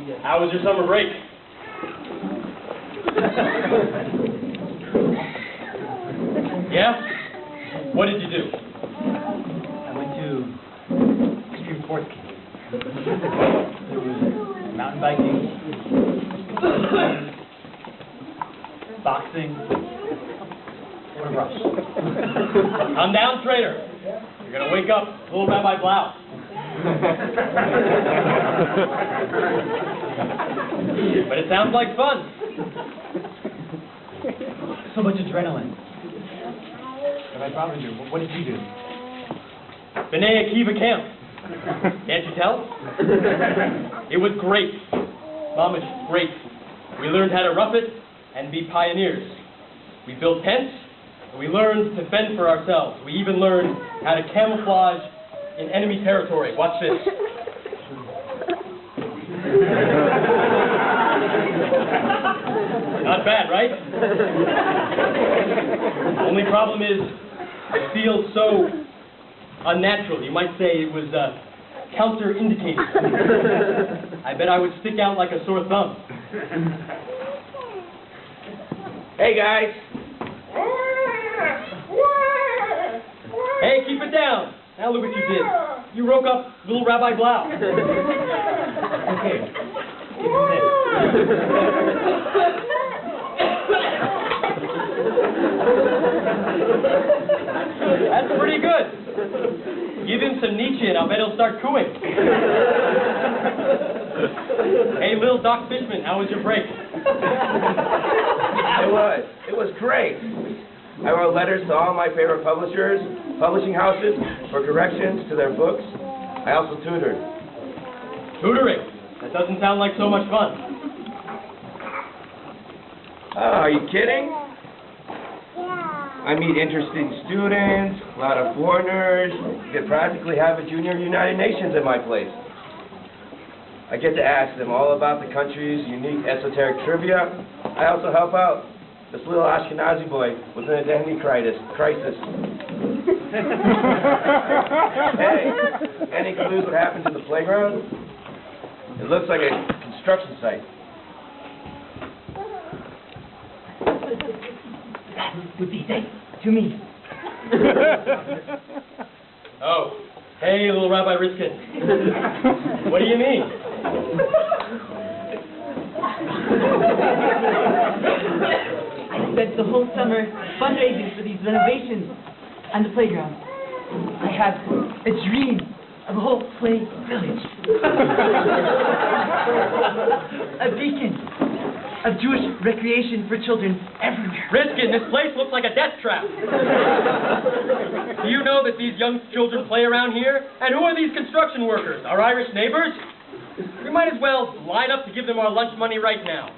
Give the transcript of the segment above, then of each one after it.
Yedidya. How was your summer break? Yeah? What did you do? I went to extreme sports camp. There was mountain biking, boxing. What a rush. Calm down, traitor. You're gonna wake up little Rabbi Blau. But it sounds like fun. So much adrenaline. Rabbi Browninger, what did you do? B'nai Akiva camp. Can't you tell? It was great. Mamish, great. We learned how to rough it and be pioneers. We built tents, and we learned to fend for ourselves. We even learned how to camouflage in enemy territory. Watch this. Not bad, right? Only problem is, it feels so unnatural. You might say it was counter-indicated. I bet I would stick out like a sore thumb. Hey, guys. Hey, keep it down. Now look what you did. You woke up little Rabbi Blau. Okay. Give him this. That's pretty good. Give him some Nietzsche and I'll bet he'll start cooing. Hey, little Doc Fishman, how was your break? It was great. I wrote letters to all my favorite publishers, publishing houses, for corrections to their books. I also tutored. Tutoring? That doesn't sound like so much fun. Oh, are you kidding? I meet interesting students, a lot of foreigners. You could practically have a junior United Nations at my place. I get to ask them all about the country's unique esoteric trivia. I also help out this little Ashkenazi boy with an identity crisis. Hey, any clues what happened to the playground? It looks like a construction site. That would be safe to me. Oh, hey, little Rabbi Riskin. What do you mean? I spent the whole summer fundraising for these renovations and the playground. I had a dream of a whole play village. A beacon of Jewish recreation for children everywhere. Riskin, this place looks like a death trap. Do you know that these young children play around here? And who are these construction workers? Our Irish neighbors? We might as well line up to give them our lunch money right now.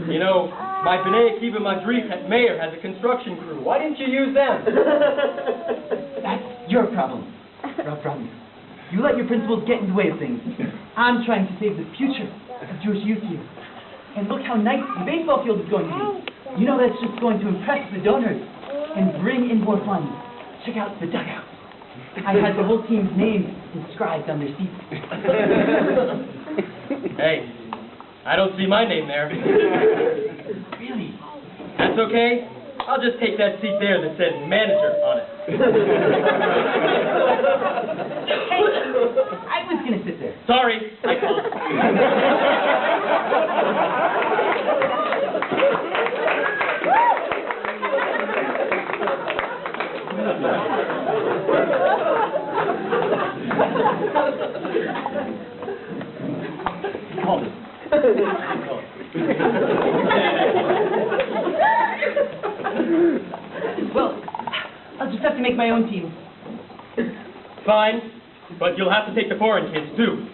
You know, my B'nai Akiva Madrich at Mayor has a construction crew. Why didn't you use them? That's your problem, Rob Browning. You let your principles get in the way of things. I'm trying to save the future of Jewish youth here. And look how nice the baseball field is going to be. You know that's just going to impress the donors and bring in more funds. Check out the dugout. I had the whole team's names inscribed on their seats. Hey, I don't see my name there. Really? That's okay. I'll just take that seat there that says manager on it. Hey, I was going to sit there. Sorry, I told you. Call me. Well, I'll just have to make my own team. Fine, but you'll have to take the foreign kids too.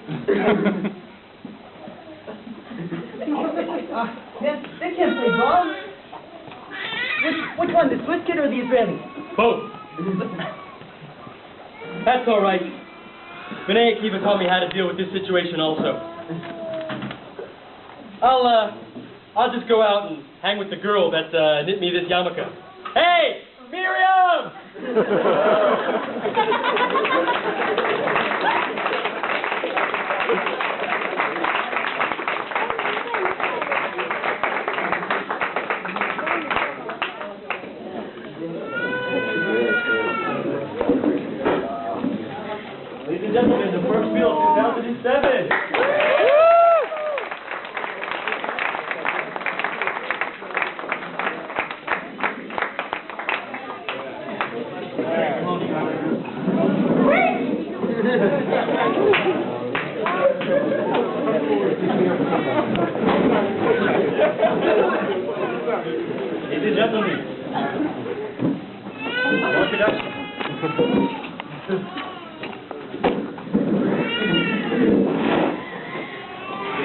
They can't play ball. Which one, the Swiss kid or the Israeli? Both. That's all right. B'nai Akiva taught me how to deal with this situation also. I'll just go out and hang with the girl that knit me this yarmulke. Hey, Miriam!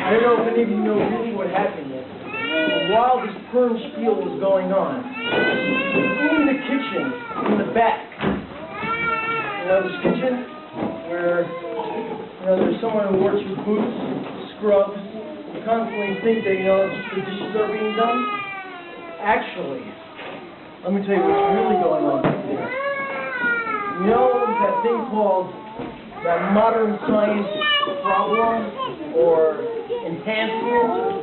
I don't know if any of you know really what happened yet. But while this Purim Spiel was going on, in the kitchen, in the back, this kitchen where there's someone who works with boots, scrubs, you constantly think that the dishes are being done. Actually, let me tell you what's really going on there. You know that thing called that modern science problem or enhancement,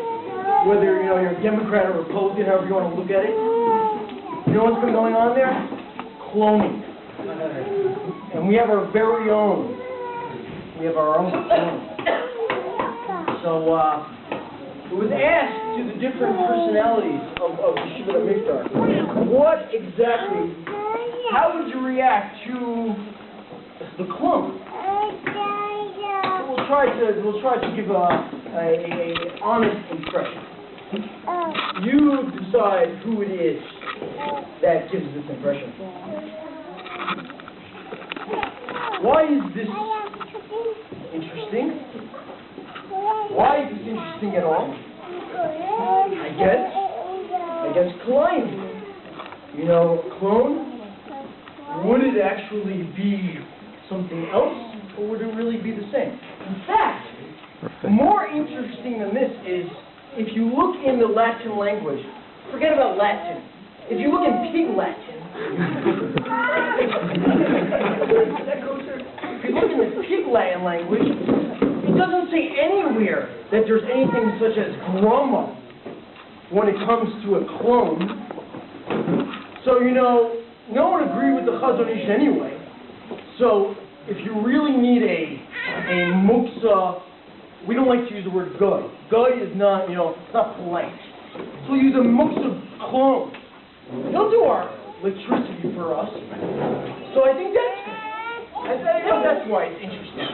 whether you're a Democrat or Republican, however you want to look at it. You know what's been going on there? Cloning. And we have our very own. We have our own clone. So it was asked to the different personalities of Yeshivat Hamivtar, what exactly, how would you react to the clone? We'll try to give a honest impression. You decide who it is that gives this impression. Why is this interesting? Why is this interesting at all? I guess cloning. Clone? Would it actually be something else, or would it really be the same? In fact, more interesting than this is, if you look in the Latin language, forget about Latin. If you look in Pig Latin, if you look in the Pig Latin language, it doesn't say anywhere that there's anything such as groma when it comes to a clone. So, no one agreed with the Chazon Ish anyway. So, if you really need a muksa, we don't like to use the word goy. Goy is not, it's not polite. So we use a muksa clone. He'll do our electricity for us. So I think that's why it's interesting.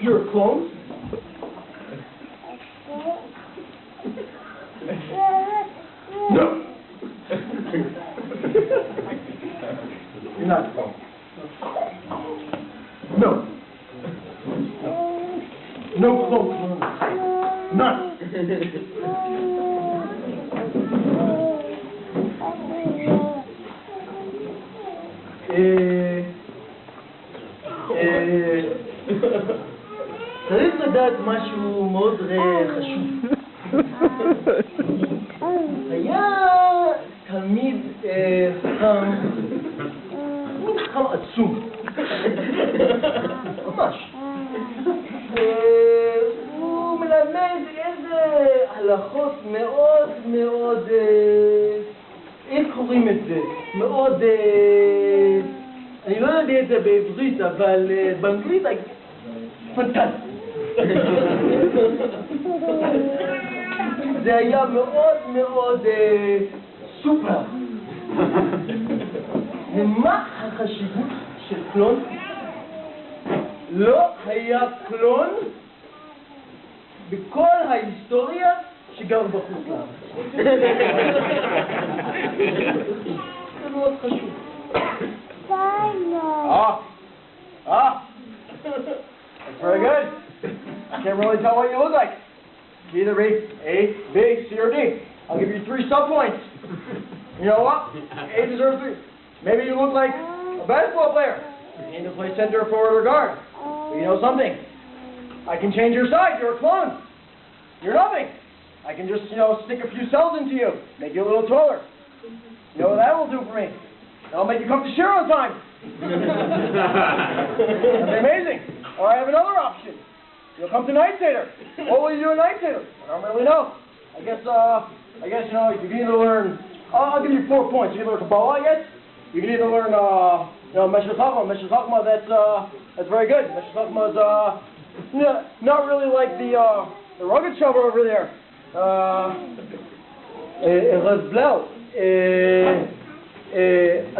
You're a clone? No. You're not a clone. No. No clone. None. צריך לדעת משהו מאוד חשוב. היה תלמיד חכם, חכם עצום. ממש. הוא מלמד איזה הלכות מאוד מאוד, איך קוראים את זה? מאוד, אני לא יודע את זה בעברית, אבל באנגלית פנטסטי. זה היה מאוד מאוד סופר. ומה החשיבות של קלון? לא היה קלון בכל ההיסטוריה שגר בחוץ לארץ. זה מאוד חשוב. That's very good. I can't really tell what you look like. You either read A, B, C, or D. I'll give you 3 sub-points. You know what? A deserves 3. Maybe you look like a basketball player. You need to play center, forward, or guard. But you know something? I can change your size. You're a clone. You're nothing. I can just, stick a few cells into you, make you a little taller. You know what that will do for me? That'll make you come to share on time. That's amazing. Or I have another option. You'll come to night Seder. What will you do at night Seder? I don't really know. I guess you can either learn. I'll give you 4 points. You can learn Kabbalah, I guess. You can either learn, Meshech Chachma. Meshech Chachma, that's very good. Meshech Chachma is not really like the rugged shover over there. רז בלאו,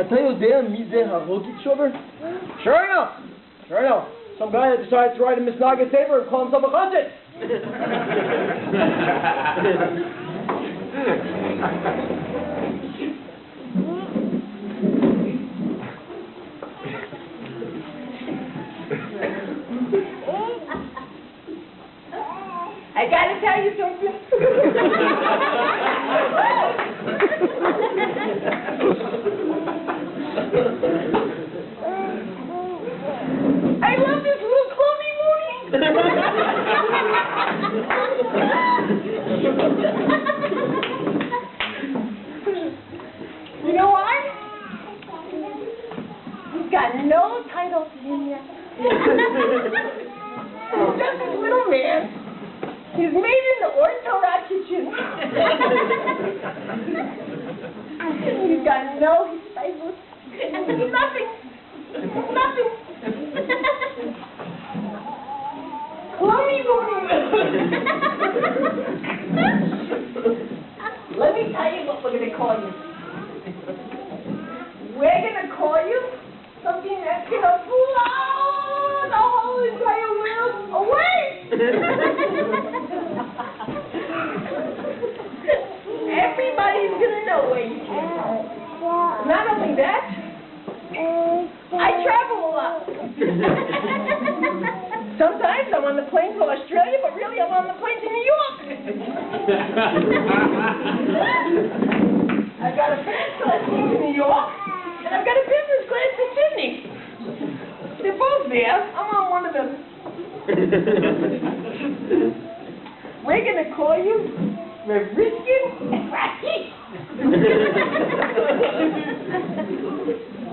אתה יודע מי זה הרוגית שובר? Sure I know. Some guy that decided to write a Misnagah Sefer and call himself a chassid. I gotta tell you something. I love this little cloney Mooney. You know why? He's got no title to him yet. He's just this little man. He's made in the Orthodox kitchen. He's got no disciples. Nothing. Nothing. Cloney Mooney. Let me tell you what we're going to call you. We're going to call you something that's going to blow the whole entire world away. Everybody's going to know where you came from. Not only that, I travel a lot. Sometimes I'm on the plane to Australia, but really I'm on the plane to New York. I've got a first class ticket to New York, and I've got a business class to Sydney. They're both there. I'm on one of them. We're going to call you Reviskin and Racky.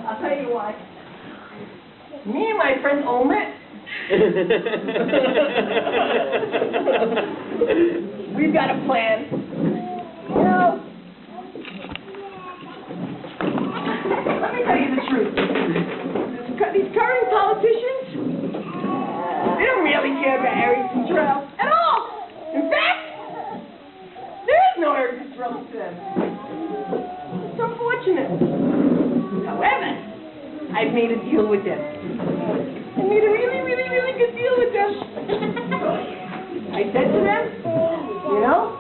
I'll tell you why. Me and my friend Omet, we've got a plan. You know, let me tell you the truth. These current politicians, they don't really care about Eretz Yisrael at all. In fact, there is no Eretz Yisrael to them. It's unfortunate. However, I've made a deal with them. I made a really, really, really good deal with them. I said to them, you know,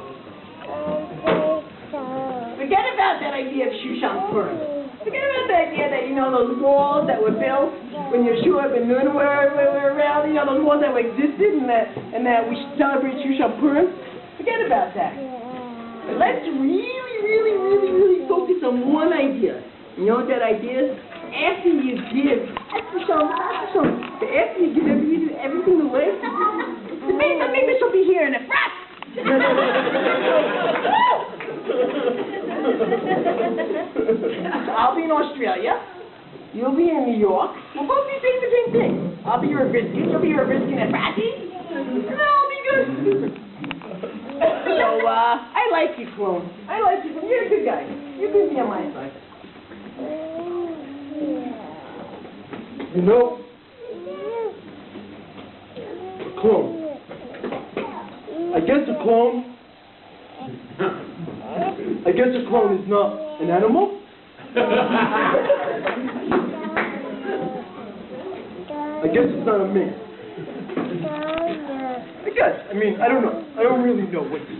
forget about that idea of Shushan Purim. Forget about the idea that, you know, those walls that were built when Yeshua ben Nun were around, you know, those walls that existed and that we should celebrate Shushan Purim. Forget about that. But let's really, really, really, really focus on one idea. You know what that idea is? After you give, after you give everything away, the baby shall be here in a frat. I'll be in Australia. You'll be in New York. We'll both be saying the same thing. I'll be your Reviskin. You'll be your Reviskin and Ratty. And that'll be good. So, I like you, clone. I like you. You're a good guy. You can be on my side. You know, a clone. I guess a clone is not an animal. I guess it's not a man. I mean, I don't know. I don't really know what this is.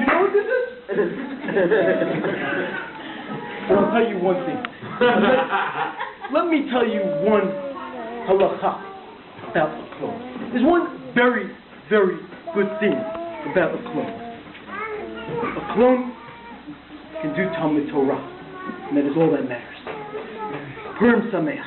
You know what this is? But I'll tell you one thing. Let me tell you one halakha about a clone. There's one very, very good thing about a clone. A clone can do Talmud Torah, and that is all that matters. Purim Sameach.